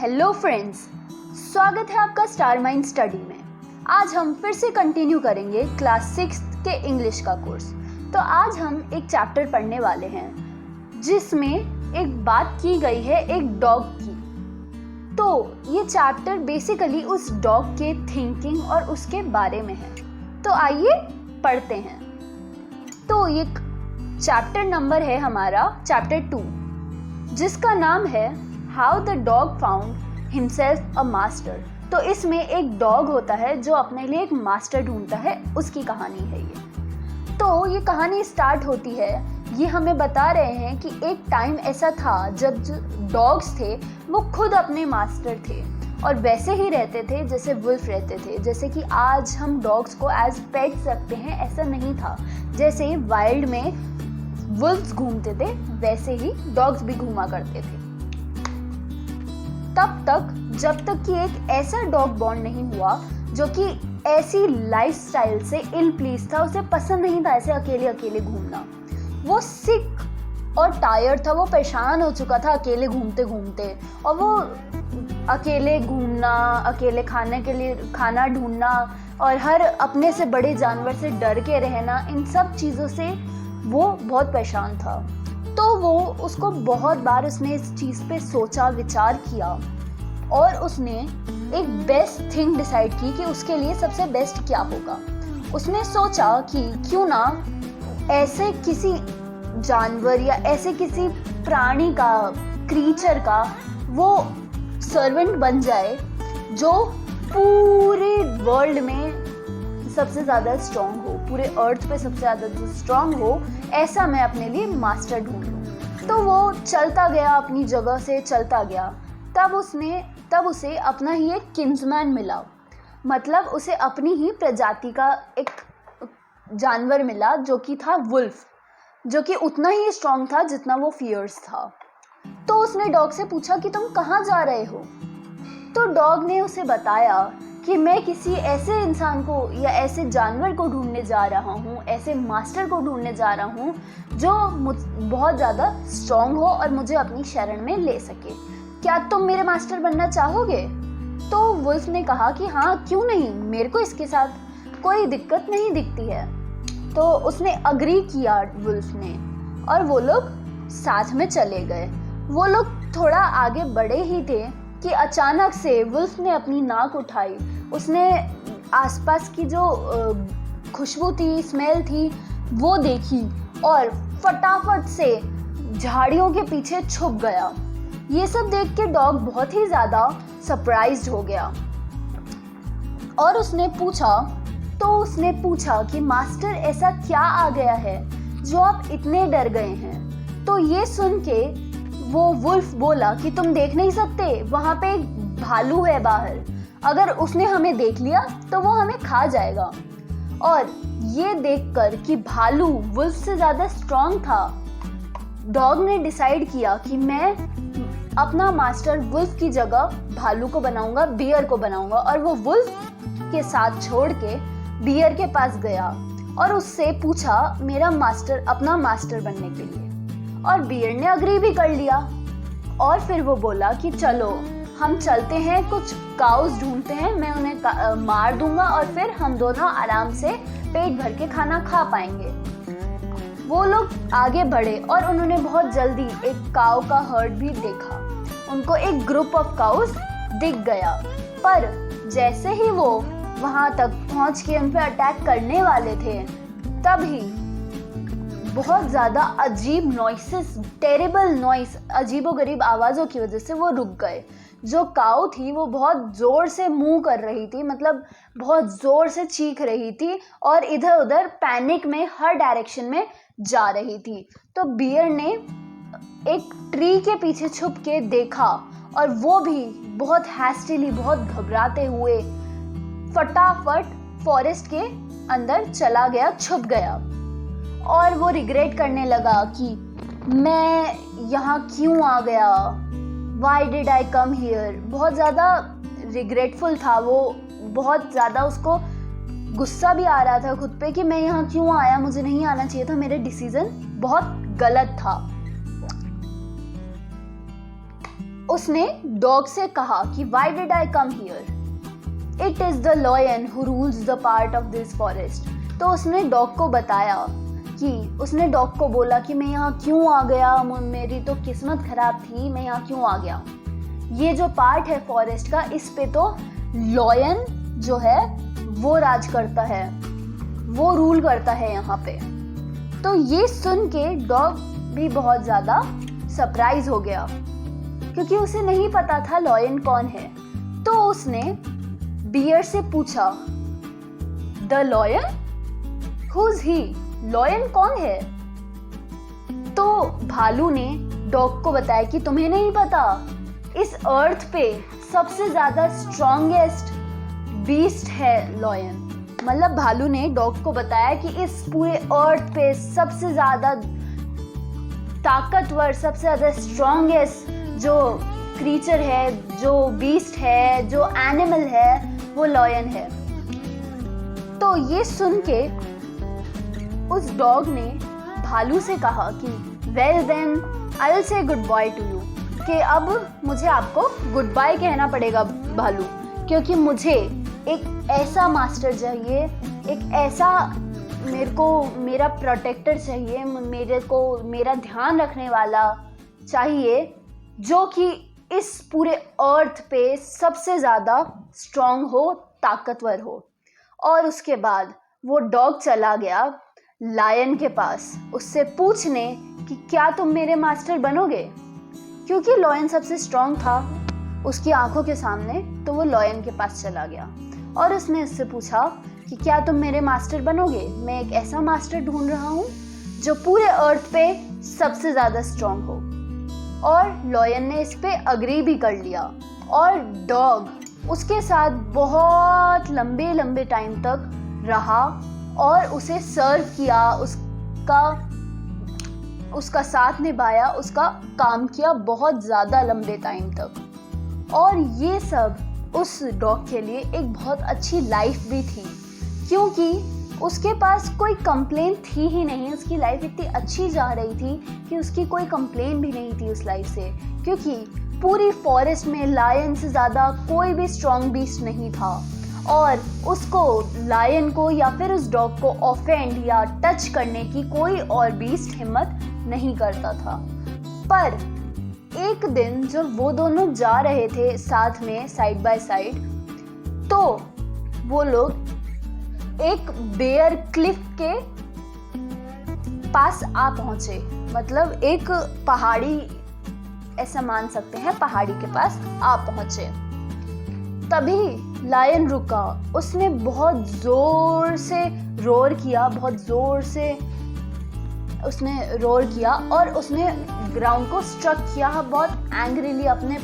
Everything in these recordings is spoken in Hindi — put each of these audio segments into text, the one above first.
हेलो फ्रेंड्स, स्वागत है आपका स्टार माइंड स्टडी में। आज हम फिर से कंटिन्यू करेंगे क्लास 6 के इंग्लिश का कोर्स। तो आज हम एक चैप्टर पढ़ने वाले हैं जिसमें एक बात की गई है एक डॉग की। तो ये चैप्टर बेसिकली उस डॉग के थिंकिंग और उसके बारे में है। तो आइए पढ़ते हैं। तो ये चैप्टर नंबर है हमारा चैप्टर 2, जिसका नाम है how the dog found himself a master. तो इसमें एक डॉग होता है जो अपने लिए एक मास्टर ढूंढता है, उसकी कहानी है ये। तो ये कहानी स्टार्ट होती है, ये हमें बता रहे हैं कि एक टाइम ऐसा था जब जो डॉग्स थे वो खुद अपने मास्टर थे और वैसे ही रहते थे जैसे वुल्फ रहते थे। जैसे कि आज हम डॉग्स को एज पेट्स रखते हैं, ऐसा नहीं था। जैसे वाइल्ड में वुल्फ्स घूमते थे वैसे ही डॉग्स भी घूमा करते थे। तब तक जब तक कि एक ऐसा डॉग बॉन्ड नहीं हुआ जो कि ऐसी लाइफस्टाइल से इल प्लीज था, उसे पसंद नहीं था ऐसे अकेले अकेले घूमना। वो सिक और टायर्ड था, वो परेशान हो चुका था अकेले घूमते घूमते। और वो अकेले घूमना, अकेले खाने के लिए खाना ढूंढना और हर अपने से बड़े जानवर से डर के रहना, इन सब चीज़ों से वो बहुत परेशान था। तो वो उसको बहुत बार उसने इस चीज़ पे सोचा, विचार किया और उसने एक बेस्ट थिंग डिसाइड की कि उसके लिए सबसे बेस्ट क्या होगा। उसने सोचा कि क्यों ना ऐसे किसी जानवर या ऐसे किसी प्राणी का, क्रीचर का वो सर्वेंट बन जाए जो पूरे वर्ल्ड में सबसे ज़्यादा स्ट्रॉन्ग हो, पूरे अर्थ पे सबसे ज़्यादा जो स्ट्रॉन्ग हो, ऐसा मैं अपने लिए मास्टर ढूंढ लूँ। तो वो चलता गया, अपनी जगह से चलता गया। तब उसे अपना ही एक किन्समैन मिला, मतलब उसे अपनी ही प्रजाति का एक जानवर मिला जो कि था वुल्फ, जो कि उतना ही स्ट्रॉन्ग था जितना वो फियर्स था। तो उसने डॉग से पूछा कि तुम कहाँ जा रहे हो। तो डॉग ने उसे बताया कि मैं किसी ऐसे इंसान को या ऐसे जानवर को ढूंढने जा रहा हूँ, ऐसे मास्टर को ढूंढने जा रहा हूँ जो बहुत ज़्यादा स्ट्रॉन्ग हो और मुझे अपनी शरण में ले सके। क्या तुम मेरे मास्टर बनना चाहोगे? तो वुल्फ ने कहा कि हाँ, क्यों नहीं, मेरे को इसके साथ कोई दिक्कत नहीं दिखती है। तो उसने अग्री किया वुल्फ ने और वो लोग साथ में चले गए। वो लोग थोड़ा आगे बढ़े ही थे कि अचानक से वुल्फ ने अपनी नाक उठाई। उसने आसपास की जो खुशबू थी, स्मेल थी, वो देखी और फटाफट से झाड़ियों के पीछे छुप गया। ये सब देख के डॉग बहुत ही ज़्यादा सरप्राइज्ड हो गया और उसने पूछा कि मास्टर, ऐसा क्या आ गया है जो आप इतने डर गए हैं? तो ये सुन के वो वुल्फ बोला कि तुम देख नहीं सकते, वहाँ पे एक भालू है बाहर, अगर उसने हमें देख लिया तो वो हमें खा जाएगा। और ये देखकर कि भालू वुल्फ से ज़्यादा स्ट्रॉन्ग था, डॉग ने डिसाइड किया कि मैं अपना मास्टर वुल्फ की जगह भालू को बनाऊंगा, बियर को बनाऊंगा। और वो वुल्फ के साथ छोड़ के बियर के पास गया और उससे पूछा मेरा मास्टर, अपना मास्टर बनने के लिए। और बियर ने अग्री भी कर लिया। और फिर वो बोला कि चलो हम चलते हैं, कुछ काउस ढूंढते हैं, मैं उन्हें मार दूंगा और फिर हम दोनों आराम से पेट भर के खाना खा पाएंगे। वो लोग आगे बढ़े और उन्होंने बहुत जल्दी एक काऊ का हर्ड भी देखा। उनको एक ग्रुप ऑफ काउस दिख गया, पर जैसे ही वो वहां तक पहुंच के उन पर अटैक करने वाले थे, तभी बहुत ज़्यादा अजीब नॉइसेस, टेरेबल नॉइस, अजीबोगरीब आवाज़ों की वजह से वो रुक गए। जो काऊ थी वो बहुत ज़ोर से मूव कर रही थी, मतलब बहुत ज़ोर से चीख रही थी और इधर उधर पैनिक में हर डायरेक्शन में जा रही थी। तो बियर ने एक ट्री के पीछे छुप के देखा और वो भी बहुत हैस्टिली, बहुत घबराते हुए फटाफट फॉरेस्ट के अंदर चला गया, छुप गया। और वो रिग्रेट करने लगा कि मैं यहाँ क्यों आ गया, why did I come here. बहुत ज़्यादा रिग्रेटफुल था वो, बहुत ज़्यादा उसको गुस्सा भी आ रहा था खुद पे कि मैं यहाँ क्यों आया, मुझे नहीं आना चाहिए था, मेरे डिसीजन बहुत गलत था। उसने डॉग से कहा कि why did I come here, it is the lion who rules the part of this forest. तो उसने डॉग को बताया कि उसने डॉग को बोला कि मैं यहाँ क्यों आ गया, मेरी तो किस्मत खराब थी, मैं यहाँ क्यों आ गया। ये जो पार्ट है फॉरेस्ट का, इस पे तो लॉयन जो है वो राज करता है, वो रूल करता है यहाँ पे। तो ये सुन के डॉग भी बहुत ज़्यादा सरप्राइज हो गया, क्योंकि उसे नहीं पता था लॉयन कौन है। तो उसने बियर से पूछा, the lion, who is he, lion कौन है। तो भालू ने डॉग को बताया कि तुम्हें नहीं पता, इस अर्थ पे सबसे ज्यादा स्ट्रॉन्गेस्ट बीस्ट है लॉयन। मतलब भालू ने डॉग को बताया कि इस पूरे अर्थ पे सबसे ज्यादा ताकतवर, सबसे ज्यादा स्ट्रॉन्गेस्ट जो क्रीचर है, जो बीस्ट है, जो एनिमल है, वो लॉयन है। तो ये सुन के उस डॉग ने भालू से कहा कि well then I will say goodbye to you, कि अब मुझे आपको गुड बाय कहना पड़ेगा भालू, क्योंकि मुझे एक ऐसा मास्टर चाहिए, एक ऐसा मेरा प्रोटेक्टर चाहिए, मेरे को मेरा ध्यान रखने वाला चाहिए, जो कि इस पूरे अर्थ पे सबसे ज़्यादा स्ट्रॉन्ग हो, ताकतवर हो। और उसके बाद वो डॉग चला गया लायन के पास उससे पूछने कि क्या तुम मेरे मास्टर बनोगे, क्योंकि लॉयन सबसे स्ट्रॉन्ग था उसकी आंखों के सामने। तो वो लॉयन के पास चला गया और उसने उससे पूछा कि क्या तुम मेरे मास्टर बनोगे, मैं एक ऐसा मास्टर ढूंढ रहा हूँ जो पूरे अर्थ पे सबसे ज़्यादा स्ट्रॉन्ग हो। और लॉयन ने इस पे अग्री भी कर लिया और डॉग उसके साथ बहुत लंबे लंबे टाइम तक रहा और उसे सर्व किया, उसका साथ निभाया, उसका काम किया बहुत ज़्यादा लंबे टाइम तक। और ये सब उस डॉग के लिए एक बहुत अच्छी लाइफ भी थी, क्योंकि उसके पास कोई कंप्लेन थी ही नहीं। उसकी लाइफ इतनी अच्छी जा रही थी कि उसकी कोई कंप्लेन भी नहीं थी उस लाइफ से, क्योंकि पूरी फॉरेस्ट में लायन से ज़्यादा कोई भी स्ट्रॉन्ग बीस्ट नहीं था और उसको, लायन को या फिर उस डॉग को ऑफेंड या टच करने की कोई और बीस्ट हिम्मत नहीं करता था। पर एक दिन जब वो दोनों जा रहे थे साथ में साइड बाय साइड, तो वो लोग एक बेयर क्लिफ के पास आ पहुंचे। मतलब एक पहाड़ी, ऐसा मान सकते हैं, पहाड़ी के पास आ पहुंचे। तभी लायन रुका, उसने बहुत जोर से रोर किया, बहुत जोर से उसने रोर किया और उसने ग्राउंड को स्ट्रक किया बहुत एंग्रीली अपने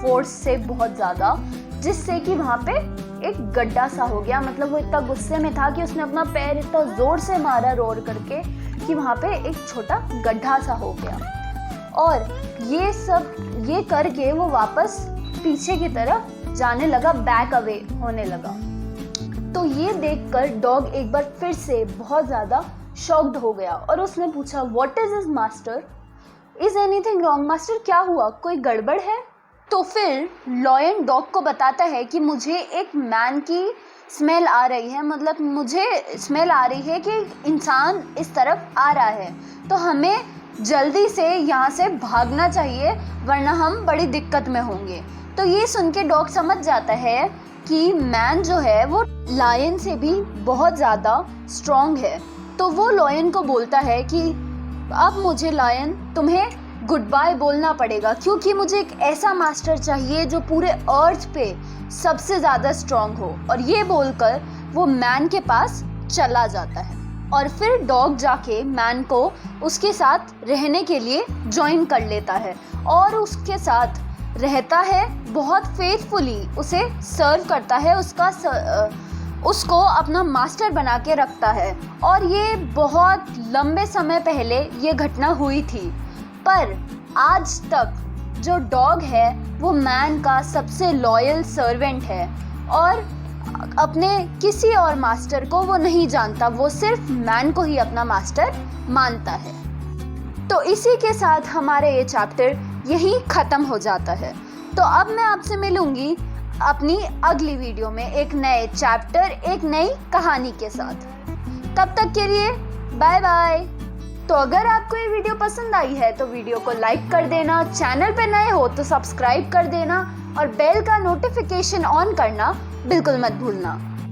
फोर्स से, बहुत ज़्यादा, जिससे कि वहाँ पे एक गड्ढा सा हो गया। मतलब वो इतना गुस्से में था कि उसने अपना पैर इतना जोर से मारा रोर करके कि वहाँ पे एक छोटा गड्ढा सा हो गया। और ये करके वो वापस पीछे की तरफ जाने लगा, बैक अवे होने लगा। तो ये देखकर डॉग एक बार फिर से बहुत ज़्यादा शॉक्ड हो गया और उसने पूछा, what is his master, is anything wrong, master क्या हुआ, कोई गड़बड़ है। तो फिर लॉयन डॉग को बताता है कि मुझे एक मैन की स्मेल आ रही है, मतलब मुझे स्मेल आ रही है कि इंसान इस तरफ आ रहा है, तो हमें जल्दी से यहाँ से भागना चाहिए वरना हम बड़ी दिक्कत में होंगे। तो ये सुन के डॉग समझ जाता है कि मैन जो है वो लायन से भी बहुत ज़्यादा स्ट्रॉन्ग है। तो वो लॉयन को बोलता है कि अब मुझे लायन तुम्हें गुड बाय बोलना पड़ेगा, क्योंकि मुझे एक ऐसा मास्टर चाहिए जो पूरे अर्थ पे सबसे ज़्यादा स्ट्रॉन्ग हो। और ये बोलकर वो मैन के पास चला जाता है और फिर डॉग जाके मैन को उसके साथ रहने के लिए ज्वाइन कर लेता है और उसके साथ रहता है, बहुत फेथफुली उसे सर्व करता है, उसको अपना मास्टर बना के रखता है। और ये बहुत लंबे समय पहले ये घटना हुई थी, पर आज तक जो डॉग है वो मैन का सबसे लॉयल सर्वेंट है और अपने किसी और मास्टर को वो नहीं जानता, वो सिर्फ मैन को ही अपना मास्टर मानता है। तो इसी के साथ हमारे ये चैप्टर यहीं ख़त्म हो जाता है। तो अब मैं आपसे मिलूंगी अपनी अगली वीडियो में एक नए चैप्टर, एक नई कहानी के साथ। तब तक के लिए बाय बाय। तो अगर आपको ये वीडियो पसंद आई है तो वीडियो को लाइक कर देना, चैनल पे नए हो तो सब्सक्राइब कर देना और बेल का नोटिफिकेशन ऑन करना बिल्कुल मत भूलना।